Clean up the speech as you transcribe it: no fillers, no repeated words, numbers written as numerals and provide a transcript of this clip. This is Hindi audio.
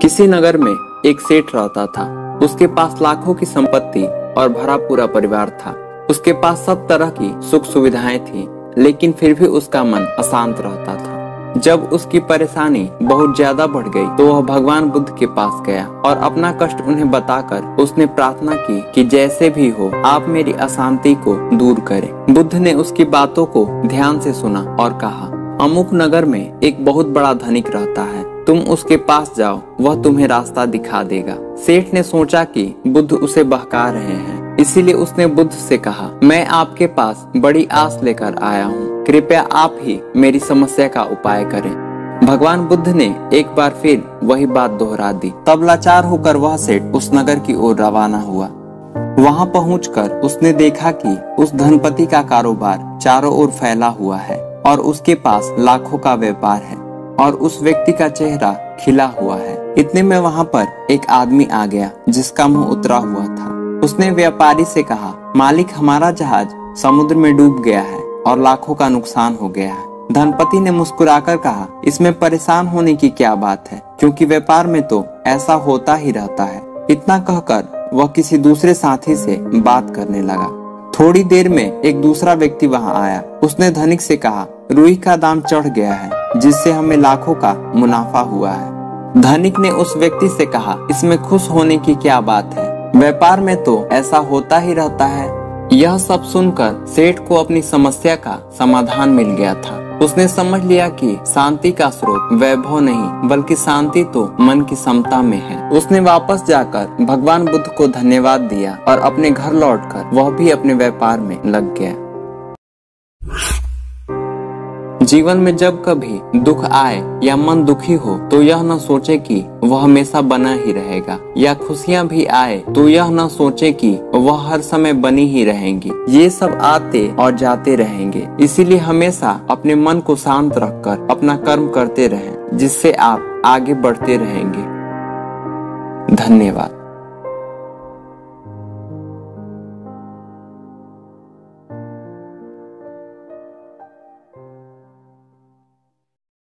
किसी नगर में एक सेठ रहता था। उसके पास लाखों की संपत्ति और भरा पूरा परिवार था। उसके पास सब तरह की सुख सुविधाएं थी, लेकिन फिर भी उसका मन अशांत रहता था। जब उसकी परेशानी बहुत ज्यादा बढ़ गई तो वह भगवान बुद्ध के पास गया और अपना कष्ट उन्हें बताकर उसने प्रार्थना की कि जैसे भी हो आप मेरी अशांति को दूर करें। बुद्ध ने उसकी बातों को ध्यान से सुना और कहा, अमुक नगर में एक बहुत बड़ा धनिक रहता है, तुम उसके पास जाओ, वह तुम्हें रास्ता दिखा देगा। सेठ ने सोचा कि बुद्ध उसे बहका रहे हैं, इसीलिए उसने बुद्ध से कहा, मैं आपके पास बड़ी आस लेकर आया हूँ, कृपया आप ही मेरी समस्या का उपाय करें। भगवान बुद्ध ने एक बार फिर वही बात दोहरा दी। तब लाचार होकर वह सेठ उस नगर की ओर रवाना हुआ। वहां पहुंचकर उसने देखा कि उस धनपति का कारोबार चारों ओर फैला हुआ है और उसके पास लाखों का व्यापार है और उस व्यक्ति का चेहरा खिला हुआ है। इतने में वहां पर एक आदमी आ गया जिसका मुंह उतरा हुआ था। उसने व्यापारी से कहा, मालिक हमारा जहाज समुद्र में डूब गया है और लाखों का नुकसान हो गया है। धनपति ने मुस्कुराकर कहा, इसमें परेशान होने की क्या बात है, क्योंकि व्यापार में तो ऐसा होता ही रहता है। इतना कहकर वह किसी दूसरे साथी से बात करने लगा। थोड़ी देर में एक दूसरा व्यक्ति वहां आया। उसने धनिक से कहा, रुई का दाम चढ़ गया है, जिससे हमें लाखों का मुनाफा हुआ है। धनिक ने उस व्यक्ति से कहा, इसमें खुश होने की क्या बात है, व्यापार में तो ऐसा होता ही रहता है। यह सब सुनकर सेठ को अपनी समस्या का समाधान मिल गया था। उसने समझ लिया कि शांति का स्रोत वैभव नहीं बल्कि शांति तो मन की समता में है। उसने वापस जाकर भगवान बुद्ध को धन्यवाद दिया और अपने घर लौटकर वह भी अपने व्यापार में लग गया। जीवन में जब कभी दुख आए या मन दुखी हो तो यह न सोचे कि वह हमेशा बना ही रहेगा, या खुशियां भी आए तो यह न सोचे कि वह हर समय बनी ही रहेंगी। ये सब आते और जाते रहेंगे। इसीलिए हमेशा अपने मन को शांत रखकर अपना कर्म करते रहें, जिससे आप आगे बढ़ते रहेंगे। धन्यवाद।